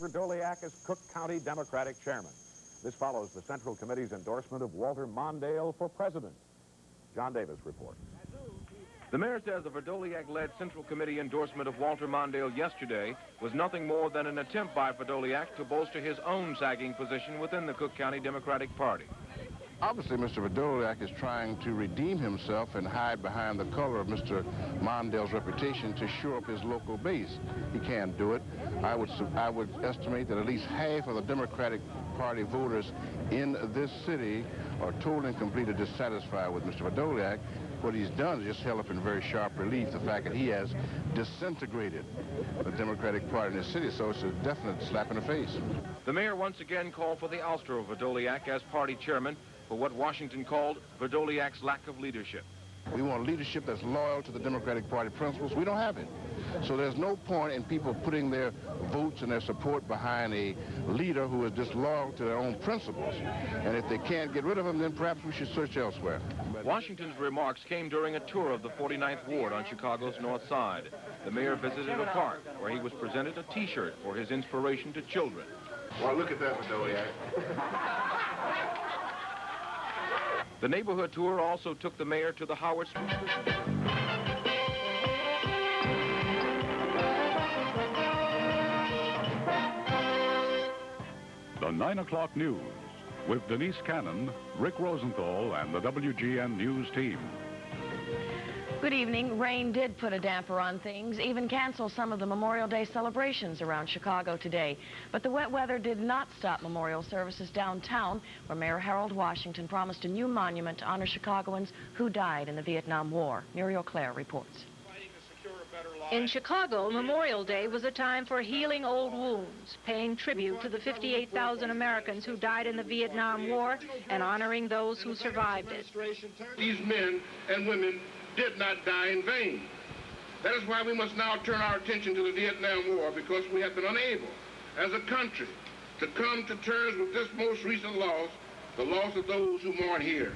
Verdoliak as Cook County Democratic Chairman. This follows the Central Committee's endorsement of Walter Mondale for president. John Davis reports. The mayor says the Verdoliak-led Central Committee endorsement of Walter Mondale yesterday was nothing more than an attempt by Verdoliak to bolster his own sagging position within the Cook County Democratic Party. Obviously, Mr. Verdoliak is trying to redeem himself and hide behind the color of Mr. Mondale's reputation to shore up his local base. He can't do it. I would estimate that at least half of the Democratic Party voters in this city are totally and completely dissatisfied with Mr. Verdoliak. What he's done is just held up in very sharp relief the fact that he has disintegrated the Democratic Party in the city, so it's a definite slap in the face. The mayor once again called for the ouster of Verdoliak as party chairman for what Washington called Verdoliak's lack of leadership. We want leadership that's loyal to the Democratic Party principles. We don't have it. So there's no point in people putting their votes and their support behind a leader who is disloyal to their own principles. And if they can't get rid of him, then perhaps we should search elsewhere. Washington's remarks came during a tour of the 49th Ward on Chicago's North Side. The mayor visited a park where he was presented a T-shirt for his inspiration to children. Well, look at that, Verdoliak. The neighborhood tour also took the mayor to the Howard Street. The 9 o'clock news with Denise Cannon, Rick Rosenthal, and the WGN News team. Good evening. Rain did put a damper on things, even cancel some of the Memorial Day celebrations around Chicago today. But the wet weather did not stop memorial services downtown, where Mayor Harold Washington promised a new monument to honor Chicagoans who died in the Vietnam War. Muriel Clare reports. In Chicago, Memorial Day was a time for healing old wounds, paying tribute to the 58,000 Americans who died in the Vietnam War, and honoring those who survived it. These men and women did not die in vain. That is why we must now turn our attention to the Vietnam War, because we have been unable, as a country, to come to terms with this most recent loss, the loss of those who mourn here.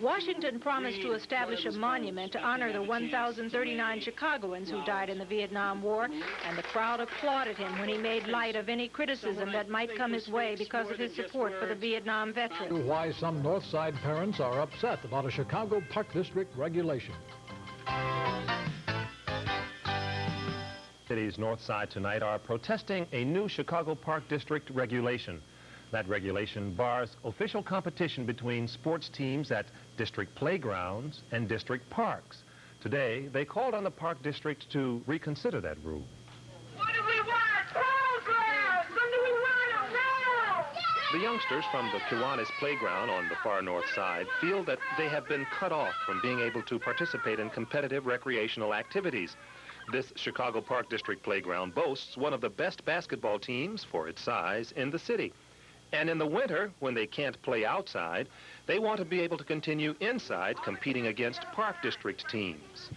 Washington promised to establish a monument to honor the 1,039 Chicagoans who died in the Vietnam War, and the crowd applauded him when he made light of any criticism that might come his way because of his support for the Vietnam veterans. Why some North Side parents are upset about a Chicago Park District regulation. City's North Side tonight are protesting a new Chicago Park District regulation. That regulation bars official competition between sports teams at district playgrounds and district parks. Today, they called on the Park District to reconsider that rule. What do we want? Playgrounds! What do we want? No! The youngsters from the Kiwanis playground on the far north side feel that they have been cut off from being able to participate in competitive recreational activities. This Chicago Park District playground boasts one of the best basketball teams for its size in the city. And in the winter, when they can't play outside, they want to be able to continue inside competing against Park District teams.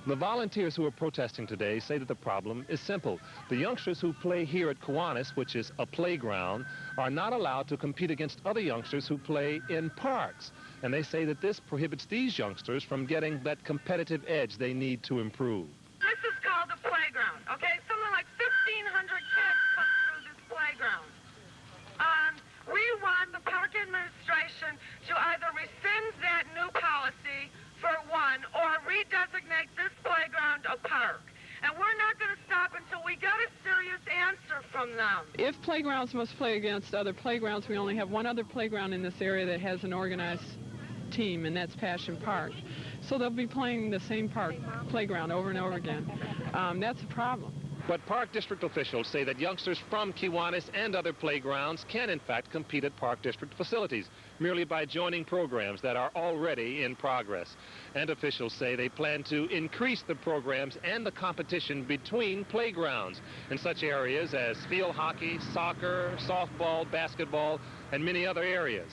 The volunteers who are protesting today say that the problem is simple. The youngsters who play here at Kiwanis, which is a playground, are not allowed to compete against other youngsters who play in parks. And they say that this prohibits these youngsters from getting that competitive edge they need to improve. This is called the playground, okay? Something like 1,500 kids come through this playground. We want the park administration to either rescind that new policy, for one, or redesignate this playground a park. And we're not going to stop until we get a serious answer from them. If playgrounds must play against other playgrounds, we only have one other playground in this area that has an organized team, and that's Passion Park. So they'll be playing the same playground over and over again. That's a problem. But Park District officials say that youngsters from Kiwanis and other playgrounds can, in fact, compete at Park District facilities merely by joining programs that are already in progress. And officials say they plan to increase the programs and the competition between playgrounds in such areas as field hockey, soccer, softball, basketball, and many other areas.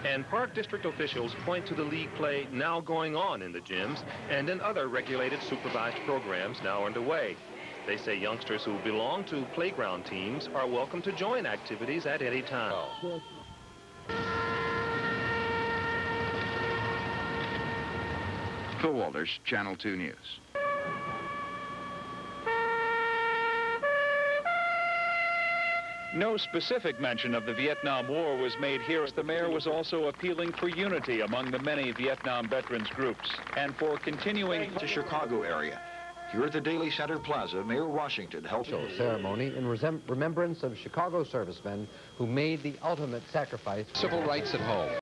And Park District officials point to the league play now going on in the gyms and in other regulated supervised programs now underway. They say youngsters who belong to playground teams are welcome to join activities at any time. Phil Walters, Channel 2 News. No specific mention of the Vietnam War was made here. The mayor was also appealing for unity among the many Vietnam veterans groups and for continuing to Chicago area. Here at the Daily Center Plaza, Mayor Washington held a ceremony in remembrance of Chicago servicemen who made the ultimate sacrifice. Civil rights at home.